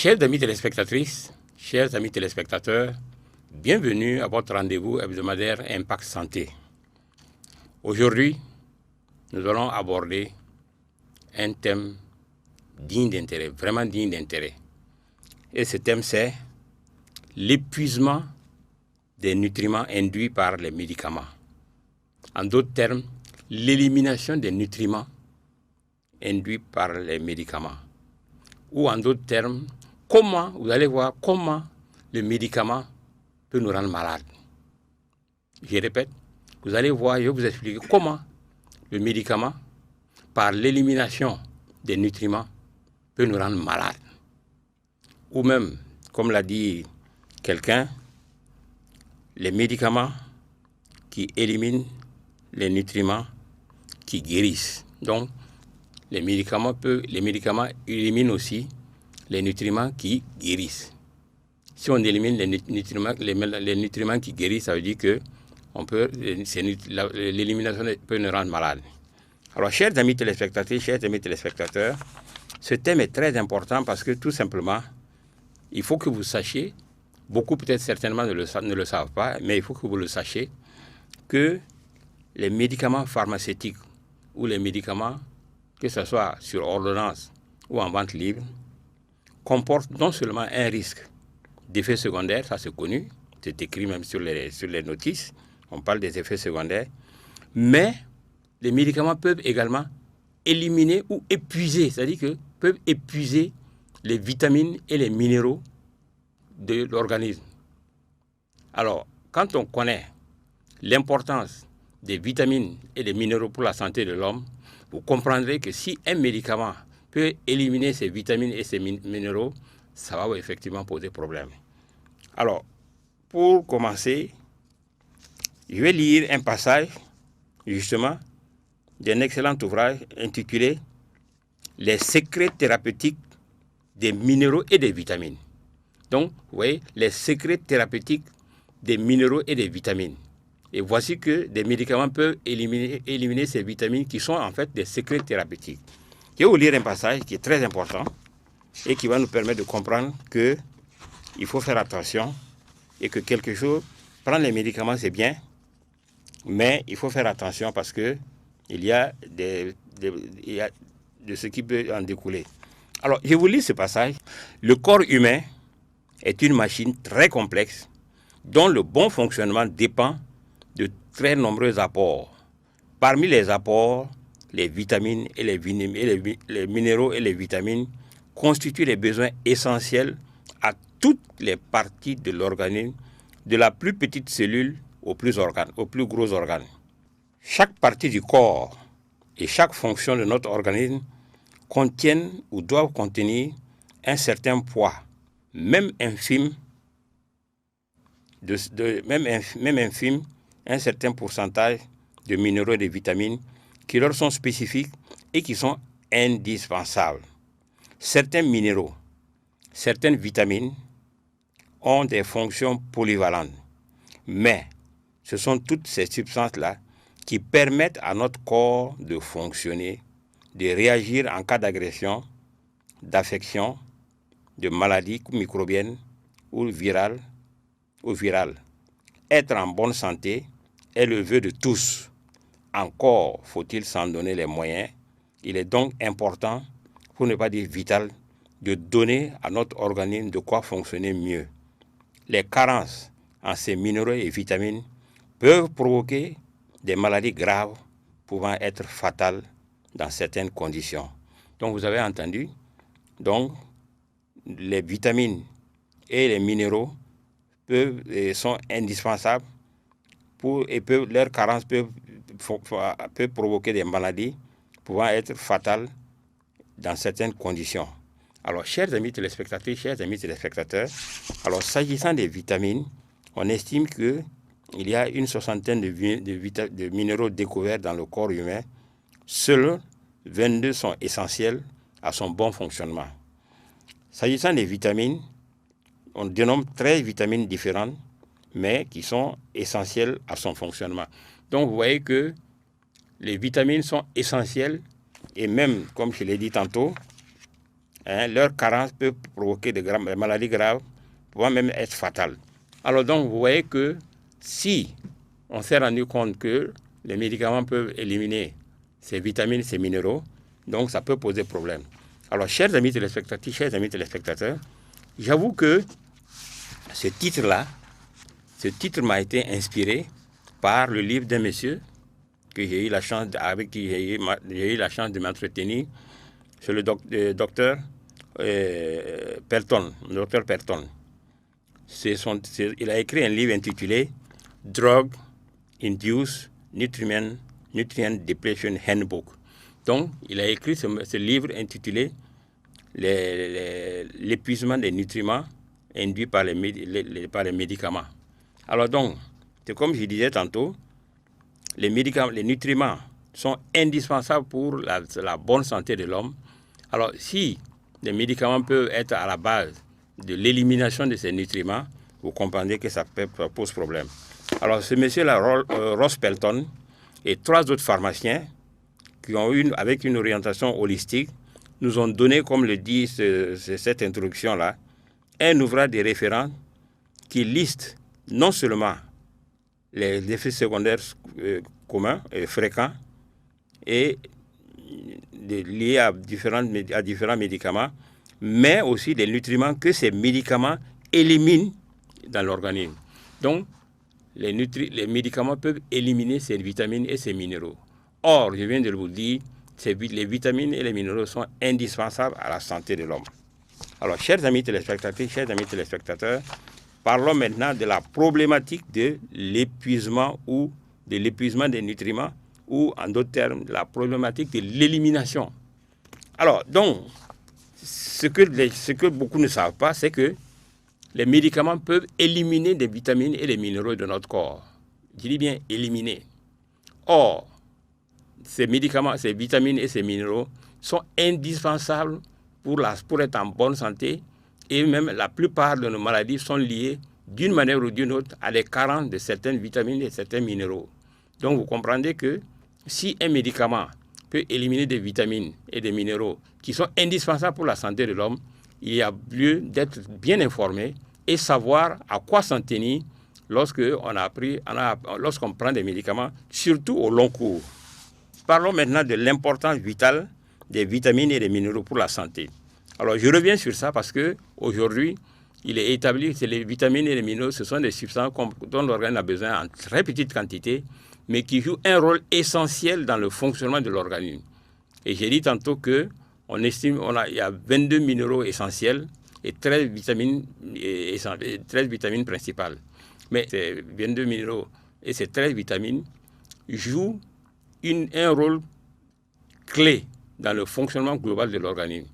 Chers amis téléspectatrices, chers amis téléspectateurs, bienvenue à votre rendez-vous hebdomadaire Impact Santé. Aujourd'hui, nous allons aborder un thème digne d'intérêt, vraiment digne d'intérêt. Et ce thème, c'est l'épuisement des nutriments induits par les médicaments. En d'autres termes, l'élimination des nutriments induits par les médicaments. Ou en d'autres termes, vous allez voir comment le médicament peut nous rendre malades. Je répète, vous allez voir, je vais vous expliquer comment le médicament, par l'élimination des nutriments, peut nous rendre malades. Ou même, comme l'a dit quelqu'un, les médicaments qui éliminent les nutriments qui guérissent. Donc, les médicaments éliminent aussi les nutriments qui guérissent. Si on élimine les nutriments qui guérissent, ça veut dire que l'élimination peut nous rendre malades. Alors, chers amis téléspectateurs, ce thème est très important parce que tout simplement, il faut que vous sachiez, beaucoup peut-être certainement ne le savent pas, mais il faut que vous le sachiez, que les médicaments pharmaceutiques ou les médicaments, que ce soit sur ordonnance ou en vente libre, comportent non seulement un risque d'effets secondaires, ça c'est connu, c'est écrit même sur les notices, on parle des effets secondaires, mais les médicaments peuvent également éliminer ou épuiser, c'est-à-dire que peuvent épuiser les vitamines et les minéraux de l'organisme. Alors, quand on connaît l'importance des vitamines et des minéraux pour la santé de l'homme, vous comprendrez que si un médicament peut éliminer ces vitamines et ces minéraux, ça va effectivement poser problème. Alors, pour commencer, je vais lire un passage, justement, d'un excellent ouvrage intitulé « Les secrets thérapeutiques des minéraux et des vitamines ». Donc, vous voyez, les secrets thérapeutiques des minéraux et des vitamines. Et voici que des médicaments peuvent éliminer ces vitamines qui sont en fait des secrets thérapeutiques. Je vais vous lire un passage qui est très important et qui va nous permettre de comprendre qu'il faut faire attention et que quelque chose, prendre les médicaments c'est bien, mais il faut faire attention parce qu'il y a de ce qui peut en découler. Alors, je vous lis ce passage. Le corps humain est une machine très complexe dont le bon fonctionnement dépend de très nombreux apports. Parmi les apports, les vitamines et les minéraux et les vitamines constituent les besoins essentiels à toutes les parties de l'organisme, de la plus petite cellule au plus gros organe. Chaque partie du corps et chaque fonction de notre organisme contiennent ou doivent contenir un certain poids, même infime, un certain pourcentage de minéraux et de vitamines qui leur sont spécifiques et qui sont indispensables. Certains minéraux, certaines vitamines ont des fonctions polyvalentes, mais ce sont toutes ces substances-là qui permettent à notre corps de fonctionner, de réagir en cas d'agression, d'affection, de maladie microbienne ou virale. Être en bonne santé est le vœu de tous. Encore faut-il s'en donner les moyens. Il est donc important, pour ne pas dire vital, de donner à notre organisme de quoi fonctionner mieux. Les carences en ces minéraux et vitamines peuvent provoquer des maladies graves pouvant être fatales dans certaines conditions. Donc vous avez entendu, donc les vitamines et les minéraux sont indispensables leurs carences peuvent provoquer des maladies pouvant être fatales dans certaines conditions. Alors, chers amis téléspectateurs, alors s'agissant des vitamines, on estime qu'il y a une soixantaine de minéraux découverts dans le corps humain. Seuls 22 sont essentiels à son bon fonctionnement. S'agissant des vitamines, on dénomme 13 vitamines différentes, mais qui sont essentielles à son fonctionnement. Donc, vous voyez que les vitamines sont essentielles et même, comme je l'ai dit tantôt, leur carence peut provoquer des maladies graves, pouvant même être fatales. Alors donc, vous voyez que si on s'est rendu compte que les médicaments peuvent éliminer ces vitamines, ces minéraux, donc ça peut poser problème. Alors, chers amis téléspectateurs, j'avoue que ce titre m'a été inspiré par le livre d'un monsieur que j'ai eu la chance, avec qui j'ai eu la chance de m'entretenir, c'est le docteur Pelton, il a écrit un livre intitulé Drug Induced Nutrient Depletion Handbook. Donc, il a écrit ce livre intitulé L'épuisement des nutriments induits par les médicaments. Alors donc, c'est comme je disais tantôt, les nutriments sont indispensables pour la bonne santé de l'homme. Alors, si les médicaments peuvent être à la base de l'élimination de ces nutriments, vous comprenez que ça pose problème. Alors, ce monsieur-là, Ross Pelton, et 3 autres pharmaciens qui ont avec une orientation holistique, nous ont donné, comme le dit cette introduction-là, un ouvrage de référence qui liste non seulement les effets secondaires communs et fréquents et liés à différents médicaments, mais aussi des nutriments que ces médicaments éliminent dans l'organisme. Donc, les médicaments peuvent éliminer ces vitamines et ces minéraux. Or, je viens de vous dire, les vitamines et les minéraux sont indispensables à la santé de l'homme. Alors, chers amis téléspectateurs, parlons maintenant de la problématique de l'épuisement des nutriments, ou en d'autres termes, la problématique de l'élimination. Alors, donc, ce que beaucoup ne savent pas, c'est que les médicaments peuvent éliminer des vitamines et des minéraux de notre corps. Je dis bien éliminer. Or, ces médicaments, ces vitamines et ces minéraux sont indispensables pour être en bonne santé, et même la plupart de nos maladies sont liées d'une manière ou d'une autre à des carences de certaines vitamines et certains minéraux. Donc vous comprendrez que si un médicament peut éliminer des vitamines et des minéraux qui sont indispensables pour la santé de l'homme, il y a lieu d'être bien informé et savoir à quoi s'en tenir lorsqu'on prend des médicaments, surtout au long cours. Parlons maintenant de l'importance vitale des vitamines et des minéraux pour la santé. Alors, je reviens sur ça parce qu'aujourd'hui, il est établi que les vitamines et les minéraux, ce sont des substances dont l'organisme a besoin en très petite quantité, mais qui jouent un rôle essentiel dans le fonctionnement de l'organisme. Et j'ai dit tantôt qu'on estime qu'il y a 22 minéraux essentiels et 13 vitamines principales. Mais ces 22 minéraux et ces 13 vitamines jouent un rôle clé dans le fonctionnement global de l'organisme.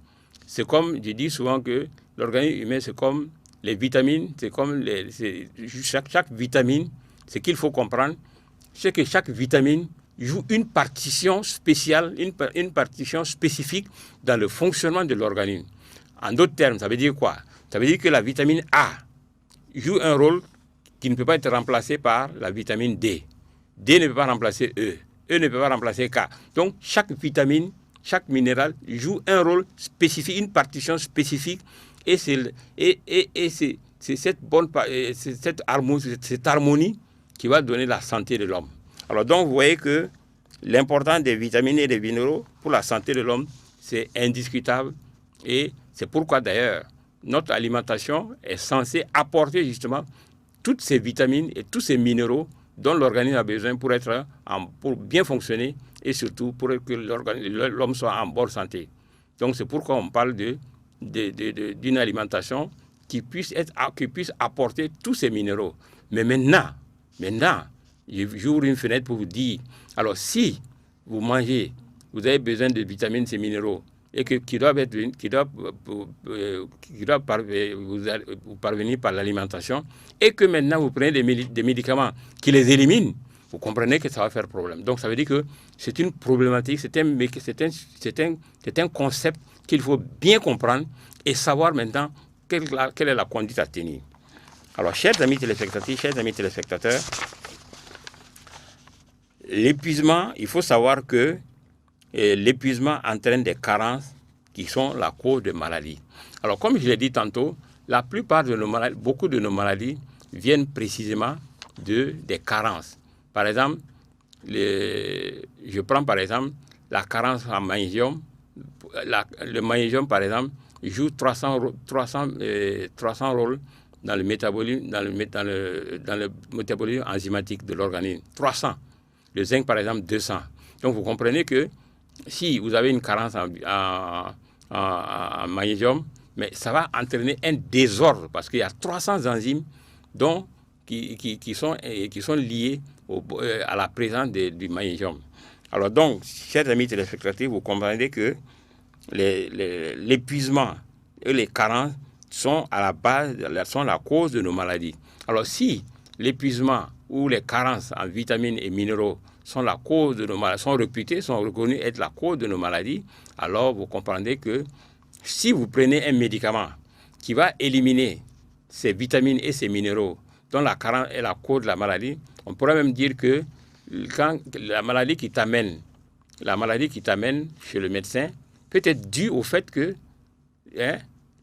C'est comme, je dis souvent que l'organisme humain, c'est comme les vitamines, c'est comme chaque vitamine. Ce qu'il faut comprendre, c'est que chaque vitamine joue une partition spéciale, une partition spécifique dans le fonctionnement de l'organisme. En d'autres termes, ça veut dire quoi? Ça veut dire que la vitamine A joue un rôle qui ne peut pas être remplacé par la vitamine D. D ne peut pas remplacer E. E ne peut pas remplacer K. Donc, chaque vitamine, chaque minéral joue un rôle spécifique, une partition spécifique. Et c'est cette harmonie qui va donner la santé de l'homme. Alors donc, vous voyez que l'importance des vitamines et des minéraux pour la santé de l'homme, c'est indiscutable. Et c'est pourquoi d'ailleurs, notre alimentation est censée apporter justement toutes ces vitamines et tous ces minéraux dont l'organisme a besoin pour bien fonctionner et surtout pour que l'homme soit en bonne santé. Donc c'est pourquoi on parle d'une alimentation qui puisse apporter tous ces minéraux. Mais maintenant, j'ouvre une fenêtre pour vous dire, alors si vous mangez, vous avez besoin de vitamines et minéraux, et qui doivent vous parvenir par l'alimentation, et que maintenant vous prenez des médicaments qui les éliminent, vous comprenez que ça va faire problème. Donc ça veut dire que c'est une problématique, c'est un concept qu'il faut bien comprendre et savoir maintenant quelle est la conduite à tenir. Alors, chers amis téléspectateurs, l'épuisement, il faut savoir que l'épuisement entraîne des carences qui sont la cause de maladies. Alors, comme je l'ai dit tantôt, la plupart de nos maladies, beaucoup de nos maladies viennent précisément des carences. Par exemple, je prends par exemple la carence en magnésium. Le magnésium, par exemple, joue 300 rôles dans le métabolisme, dans le métabolisme enzymatique de l'organisme. 300. Le zinc, par exemple, 200. Donc, vous comprenez que si vous avez une carence en magnésium, mais ça va entraîner un désordre parce qu'il y a 300 enzymes qui sont liées à la présence du magnésium. Alors donc, chers amis téléspectateurs, vous comprenez que l'épuisement et les carences sont à la base, sont la cause de nos maladies. Alors si l'épuisement ou les carences en vitamines et minéraux sont la cause de nos maladies, sont reconnus être la cause de nos maladies, alors vous comprendrez que si vous prenez un médicament qui va éliminer ces vitamines et ces minéraux dont la carence est la cause de la maladie, on pourrait même dire que quand la maladie qui t'amène chez le médecin peut être due au fait que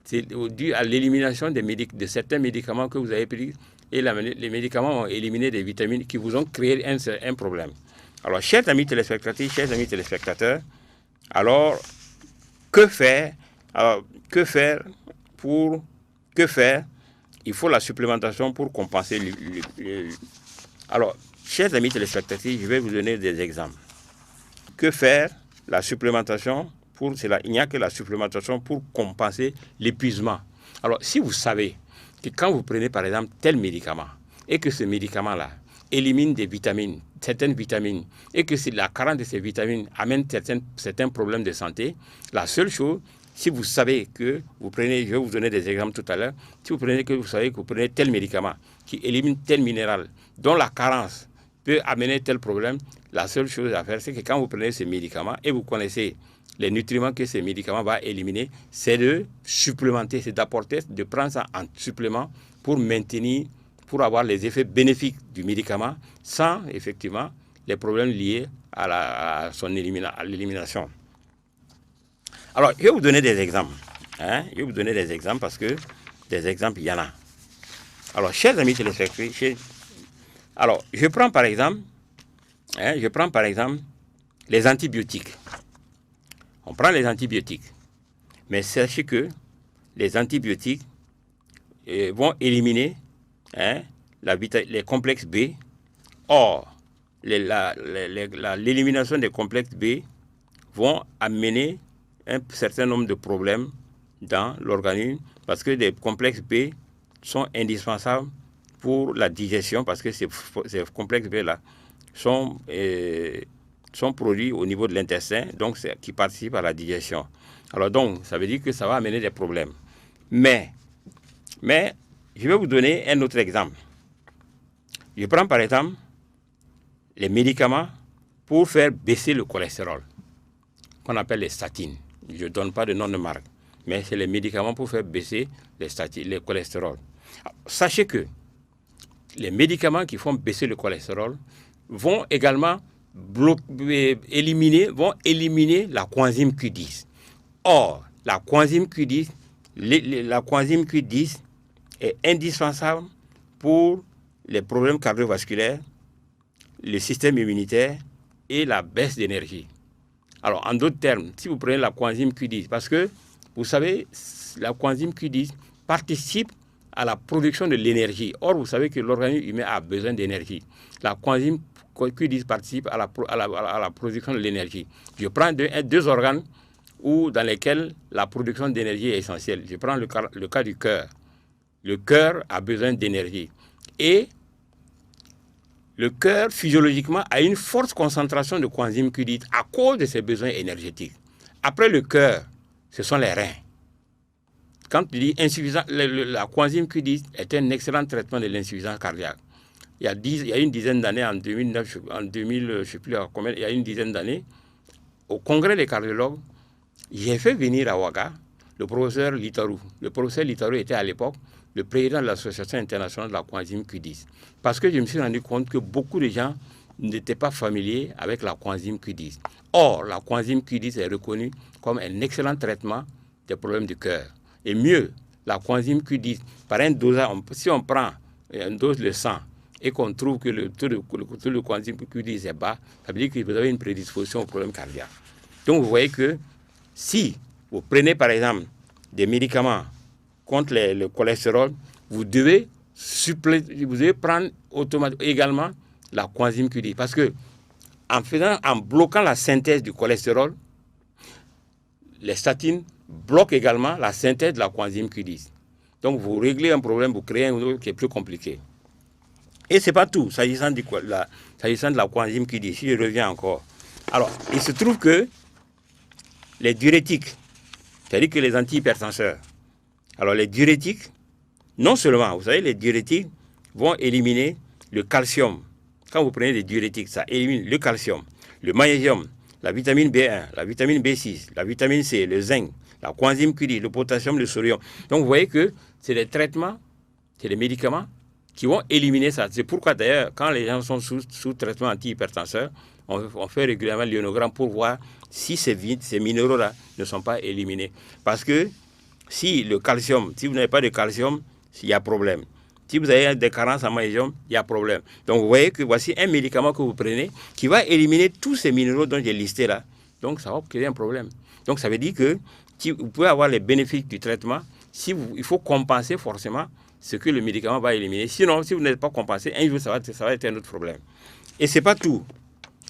c'est dû à l'élimination de certains médicaments que vous avez pris et les médicaments ont éliminé des vitamines qui vous ont créé un problème. Alors, chers amis téléspectateurs, alors, que faire? Alors, que faire? Il faut la supplémentation pour compenser. Alors, chers amis téléspectateurs, je vais vous donner des exemples. Que faire? La supplémentation, il n'y a que la supplémentation pour compenser l'épuisement. Alors, si vous savez que quand vous prenez par exemple tel médicament et que ce médicament-là élimine certaines vitamines, et que la carence de ces vitamines amène certains problèmes de santé, la seule chose, si vous savez que vous prenez, je vais vous donner des exemples tout à l'heure, si vous savez que vous prenez tel médicament qui élimine tel minéral, dont la carence peut amener tel problème, la seule chose à faire, c'est que quand vous prenez ces médicaments et vous connaissez les nutriments que ces médicaments vont éliminer, c'est de supplémenter, c'est d'apporter, de prendre ça en supplément pour avoir les effets bénéfiques du médicament sans, effectivement, les problèmes liés à l'élimination. Alors, je vais vous donner des exemples. Je vais vous donner des exemples parce que des exemples, il y en a. Alors, chers amis téléspectateurs, alors, je prends par exemple les antibiotiques. On prend les antibiotiques. Mais sachez que les antibiotiques vont éliminer les complexes B. Or, l'élimination des complexes B vont amener un certain nombre de problèmes dans l'organisme parce que les complexes B sont indispensables pour la digestion parce que ces complexes B-là sont produits au niveau de l'intestin, donc qui participent à la digestion. Alors donc, ça veut dire que ça va amener des problèmes. Mais je vais vous donner un autre exemple. Je prends par exemple les médicaments pour faire baisser le cholestérol, qu'on appelle les statines. Je ne donne pas de nom de marque, mais c'est les médicaments pour faire baisser le cholestérol. Alors, sachez que les médicaments qui font baisser le cholestérol vont également éliminer la coenzyme Q10. Or, la coenzyme Q10 est indispensable pour les problèmes cardiovasculaires, le système immunitaire et la baisse d'énergie. Alors, en d'autres termes, si vous prenez la coenzyme Q10, parce que, vous savez, la coenzyme Q10 participe à la production de l'énergie. Or, vous savez que l'organisme humain a besoin d'énergie. La coenzyme Q10 participe à la production de l'énergie. Je prends deux organes dans lesquels la production d'énergie est essentielle. Je prends le cas du cœur. Le cœur a besoin d'énergie. Et le cœur, physiologiquement, a une forte concentration de coenzyme Q10 à cause de ses besoins énergétiques. Après le cœur, ce sont les reins. Quand tu dis insuffisant, la coenzyme Q10 est un excellent traitement de l'insuffisance cardiaque. Il y a une dizaine d'années, en 2009, je ne sais plus à combien, il y a une dizaine d'années, au congrès des cardiologues, j'ai fait venir à Ouaga le professeur Litarou. Le professeur Litarou était à l'époque le président de l'Association internationale de la coenzyme Q10. Parce que je me suis rendu compte que beaucoup de gens n'étaient pas familiers avec la coenzyme Q10. Or, la coenzyme Q10 est reconnue comme un excellent traitement des problèmes du cœur. Et mieux, la coenzyme Q10, par un dosage, si on prend une dose de sang et qu'on trouve que le taux de coenzyme Q10 est bas, ça veut dire que vous avez une prédisposition au problème cardiaque. Donc, vous voyez que si vous prenez, par exemple, des médicaments contre le cholestérol, vous devez prendre automatiquement également la coenzyme Q10. Parce que en bloquant la synthèse du cholestérol, les statines bloquent également la synthèse de la coenzyme Q10. Donc vous réglez un problème, vous créez un autre qui est plus compliqué. Et ce n'est pas tout, s'agissant de la coenzyme Q10, si je reviens encore. Alors, il se trouve que les diurétiques, c'est-à-dire que les antihypertenseurs, alors les diurétiques, non seulement, vous savez, les diurétiques vont éliminer le calcium. Quand vous prenez des diurétiques, ça élimine le calcium, le magnésium, la vitamine B1, la vitamine B6, la vitamine C, le zinc, la coenzyme Q10, le potassium, le sodium. Donc vous voyez que c'est des traitements, c'est des médicaments qui vont éliminer ça. C'est pourquoi d'ailleurs, quand les gens sont sous traitement antihypertenseur, on fait régulièrement l'ionogramme pour voir si ces minéraux-là ne sont pas éliminés. Parce que si le calcium, si vous n'avez pas de calcium, il y a problème. Si vous avez des carences en magnésium, il y a problème. Donc vous voyez que voici un médicament que vous prenez qui va éliminer tous ces minéraux dont j'ai listé là. Donc ça va créer un problème. Donc ça veut dire que vous pouvez avoir les bénéfices du traitement. Il faut compenser forcément ce que le médicament va éliminer. Sinon, si vous n'êtes pas compensé, un jour ça va être un autre problème. Et ce n'est pas tout.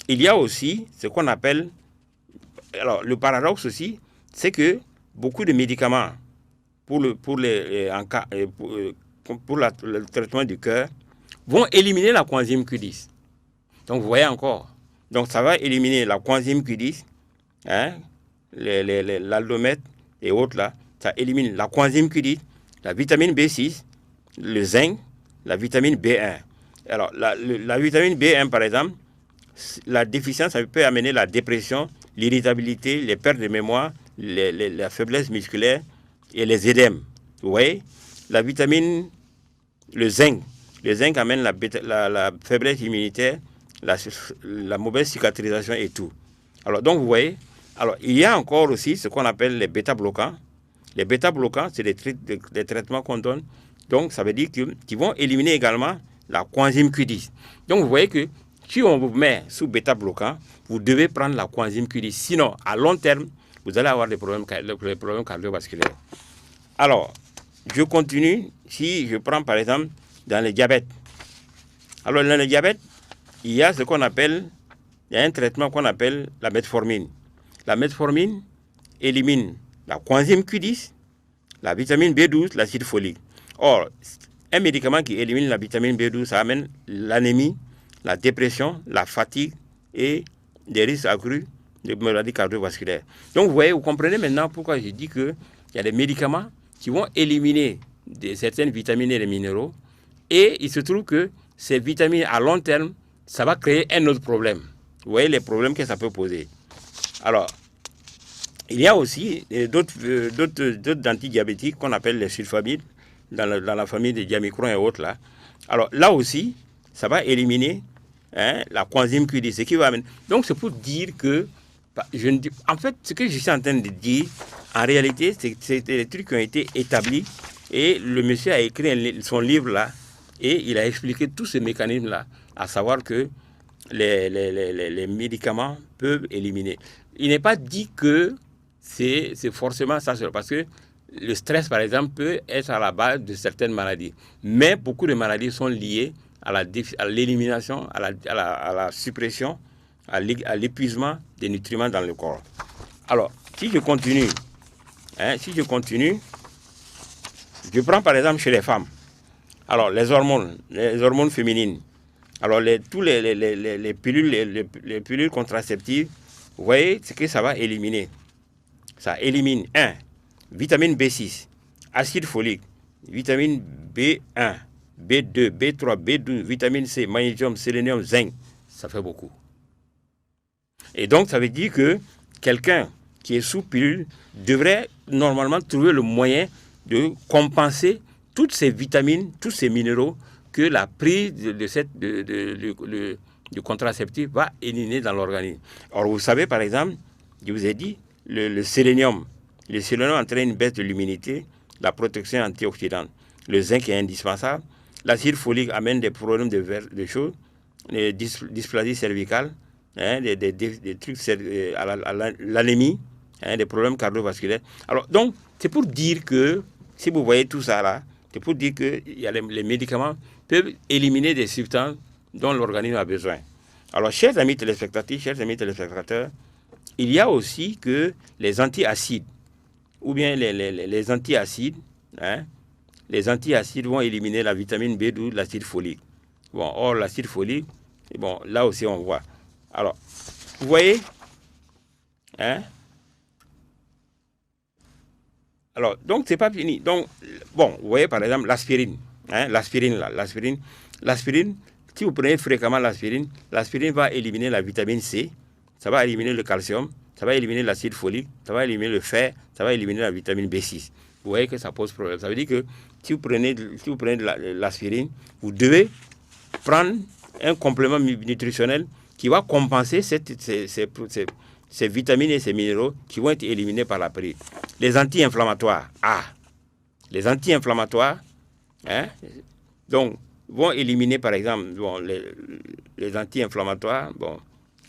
Il y a aussi ce qu'on appelle... Alors le paradoxe aussi, c'est que beaucoup de médicaments pour le traitement du cœur vont éliminer la coenzyme Q10. Donc, vous voyez encore. Donc, ça va éliminer la coenzyme Q10, hein, l'aldomètre et autres là. Ça élimine la coenzyme Q10, la vitamine B6, le zinc, la vitamine B1. Alors, la vitamine B1, par exemple, la déficience, ça peut amener la dépression, l'irritabilité, les pertes de mémoire, la faiblesse musculaire et les édèmes. Vous voyez, la vitamine, le zinc amène la faiblesse immunitaire, la mauvaise cicatrisation et tout. Alors, donc, vous voyez, alors, il y a encore aussi ce qu'on appelle les bêta-bloquants. Les bêta-bloquants, c'est des traitements qu'on donne. Donc, ça veut dire qu'ils vont éliminer également la coenzyme Q10. Donc, vous voyez que si on vous met sous bêta-bloquant, vous devez prendre la coenzyme Q10. Sinon, à long terme, vous allez avoir des problèmes cardiovasculaires. Alors, je continue. Si je prends par exemple dans le diabète. Alors, dans le diabète, il y a un traitement qu'on appelle la metformine. La metformine élimine la coenzyme Q10, la vitamine B12, l'acide folique. Or, un médicament qui élimine la vitamine B12, ça amène l'anémie, la dépression, la fatigue et des risques accrus de maladies cardiovasculaires. Donc, vous voyez, vous comprenez maintenant pourquoi je dis qu'il y a des médicaments qui vont éliminer certaines vitamines et les minéraux. Et il se trouve que ces vitamines, à long terme, ça va créer un autre problème. Vous voyez les problèmes que ça peut poser. Alors, il y a aussi d'autres antidiabétiques qu'on appelle les sulfamides, dans la famille des diamicron et autres là. Alors, là aussi, ça va éliminer la coenzyme Q10, ce qui va amener. Donc, c'est pour dire que, en fait, ce que je suis en train de dire, en réalité, c'est des trucs qui ont été établis et le monsieur a écrit son livre là et il a expliqué tous ces mécanismes-là, à savoir que les médicaments peuvent éliminer. Il n'est pas dit que c'est forcément ça, parce que le stress, par exemple, peut être à la base de certaines maladies. Mais beaucoup de maladies sont liées à l'élimination, à la suppression, à l'épuisement des nutriments dans le corps. Alors, si je continue, je prends par exemple chez les femmes. Alors, les hormones féminines. Alors, tous les pilules contraceptives, vous voyez ce que ça va éliminer. Ça élimine, vitamine B6, acide folique, vitamine B1, B2, B3, B12, vitamine C, magnésium, sélénium, zinc. Ça fait beaucoup. Et donc, ça veut dire que quelqu'un qui est sous pilule devrait normalement trouver le moyen de compenser toutes ces vitamines, tous ces minéraux que la prise du contraceptif va éliminer dans l'organisme. Or, vous savez, par exemple, je vous ai dit, le sélénium. Le sélénium entraîne une baisse de l'immunité, la protection antioxydante. Le zinc est indispensable. L'acide folique amène des problèmes de choses, les dysplasies cervicales, hein, des trucs à l'anémie, hein, des problèmes cardiovasculaires. Alors, donc, c'est pour dire que, si vous voyez tout ça là, c'est pour dire que les médicaments peuvent éliminer des substances dont l'organisme a besoin. Alors, chers amis téléspectateurs, il y a aussi que les antiacides, ou bien les antiacides, hein, les antiacides vont éliminer la vitamine B12, l'acide folique. Bon, or, l'acide folique, bon, là aussi on voit. Alors, vous voyez, hein? Alors, donc, c'est pas fini. Donc, bon, vous voyez par exemple l'aspirine. Hein, l'aspirine, si vous prenez fréquemment l'aspirine va éliminer la vitamine C, ça va éliminer le calcium, ça va éliminer l'acide folique, ça va éliminer le fer, ça va éliminer la vitamine B6. Vous voyez que ça pose problème. Ça veut dire que si vous prenez de l'aspirine, vous devez prendre un complément nutritionnel qui va compenser ces vitamines et ces minéraux qui vont être éliminés par la prise. Les anti-inflammatoires. Les anti-inflammatoires, hein, donc, vont éliminer, par exemple, bon, les anti-inflammatoires. Bon,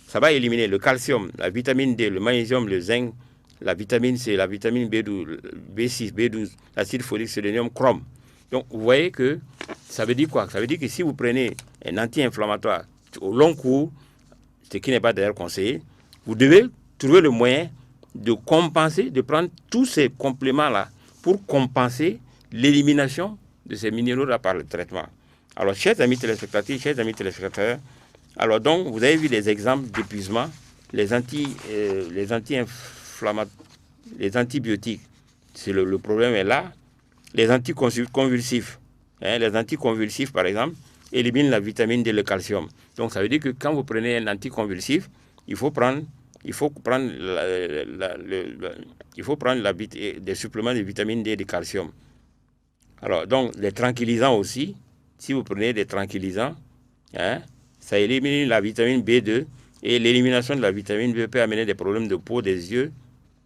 ça va éliminer le calcium, la vitamine D, le magnésium, le zinc, la vitamine C, la vitamine B12, B6, B12, l'acide folique, sélénium, chrome. Donc, vous voyez que ça veut dire quoi? Ça veut dire que si vous prenez un anti-inflammatoire au long cours, ce qui n'est pas d'ailleurs conseillé, vous devez trouver le moyen de compenser, de prendre tous ces compléments-là pour compenser l'élimination de ces minéraux-là par le traitement. Alors, chers amis téléspectateurs, alors donc, vous avez vu les exemples d'épuisement, les antibiotiques, le problème est là. Les anticonvulsifs, hein, les anticonvulsifs, par exemple, éliminent la vitamine D et le calcium. Donc, ça veut dire que quand vous prenez un anticonvulsif, il faut prendre des suppléments de vitamine D et de calcium. Alors, donc, les tranquillisants aussi, si vous prenez des tranquillisants, hein, ça élimine la vitamine B2 et l'élimination de la vitamine B peut amener des problèmes de peau des yeux,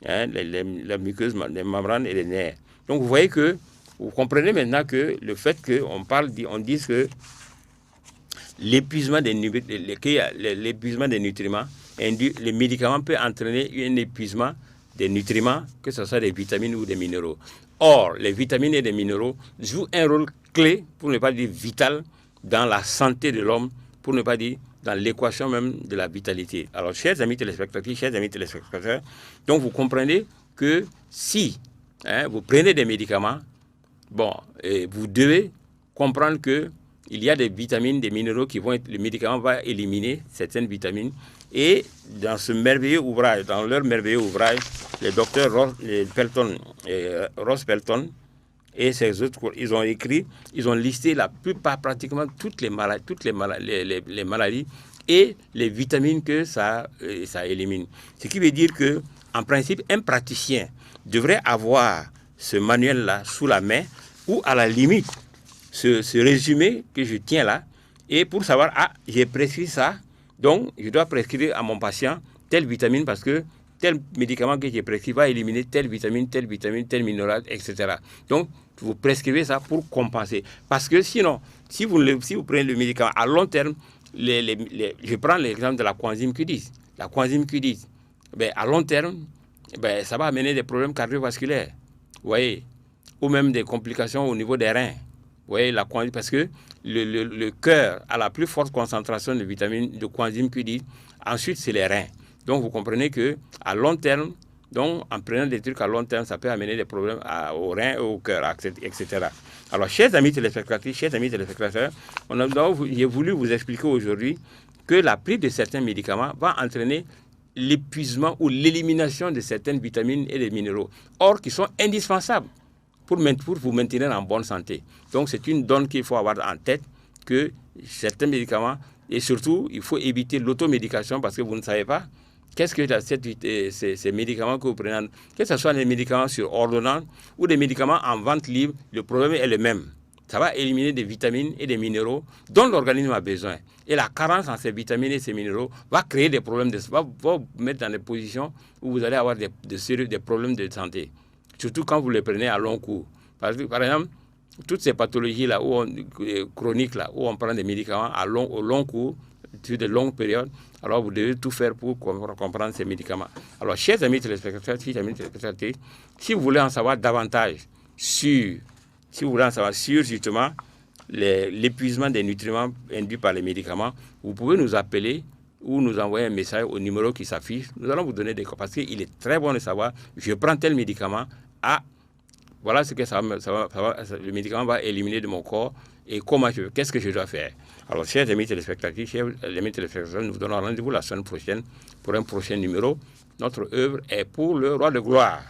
hein, la muqueuse, les membranes et les nerfs. Donc, vous voyez que, vous comprenez maintenant que le fait qu'on dise que l'épuisement des nutriments, les médicaments peuvent entraîner un épuisement des nutriments, que ce soit des vitamines ou des minéraux. Or, les vitamines et les minéraux jouent un rôle clé, pour ne pas dire vital, dans la santé de l'homme, pour ne pas dire dans l'équation même de la vitalité. Alors, chers amis téléspectateurs, donc vous comprenez que si vous prenez des médicaments, bon, vous devez comprendre que il y a des vitamines, des minéraux qui vont être, le médicament va éliminer certaines vitamines. Et dans leur merveilleux ouvrage, les docteurs Ross Pelton et ces autres, ils ont listé la plupart, pratiquement toutes les maladies et les vitamines que ça élimine. Ce qui veut dire que, en principe, un praticien devrait avoir ce manuel-là sous la main ou à la limite, ce résumé que je tiens là, et pour savoir, j'ai prescrit ça, donc je dois prescrire à mon patient telle vitamine parce que tel médicament que j'ai prescrit va éliminer telle vitamine, tel minéral, etc. Donc, vous prescrivez ça pour compenser. Parce que sinon, si vous prenez le médicament à long terme, je prends l'exemple de la coenzyme Q10. La coenzyme Q10, à long terme, ça va amener des problèmes cardiovasculaires, vous voyez, ou même des complications au niveau des reins. Vous voyez, la coenzyme, parce que le cœur a la plus forte concentration de vitamines de coenzyme Q10. Ensuite, c'est les reins. Donc, vous comprenez qu'à long terme, donc, en prenant des trucs à long terme, ça peut amener des problèmes aux reins, au cœur, etc. Alors, chers amis téléspectateurs, j'ai voulu vous expliquer aujourd'hui que la prise de certains médicaments va entraîner l'épuisement ou l'élimination de certaines vitamines et des minéraux, or qui sont indispensables pour vous maintenir en bonne santé. Donc, c'est une donne qu'il faut avoir en tête, que certains médicaments, et surtout, il faut éviter l'automédication parce que vous ne savez pas qu'est-ce que ces médicaments que vous prenez, que ce soit des médicaments sur ordonnance ou des médicaments en vente libre, le problème est le même. Ça va éliminer des vitamines et des minéraux dont l'organisme a besoin. Et la carence en ces vitamines et ces minéraux va créer des problèmes, va vous mettre dans des positions où vous allez avoir des problèmes de santé. Surtout quand vous les prenez à long cours. Parce que, par exemple, toutes ces pathologies-là, chroniques, là, où on prend des médicaments au long cours, sur de longues périodes, alors vous devez tout faire pour comprendre ces médicaments. Alors, chers amis téléspectateurs, si vous voulez en savoir davantage sur justement l'épuisement des nutriments induits par les médicaments, vous pouvez nous appeler ou nous envoyer un message au numéro qui s'affiche. Nous allons vous donner des cours parce qu'il est très bon de savoir, je prends tel médicament, voilà ce que le médicament va éliminer de mon corps et qu'est-ce que je dois faire. Alors, chers amis téléspectateurs, nous vous donnons rendez-vous la semaine prochaine pour un prochain numéro. Notre œuvre est pour le roi de gloire.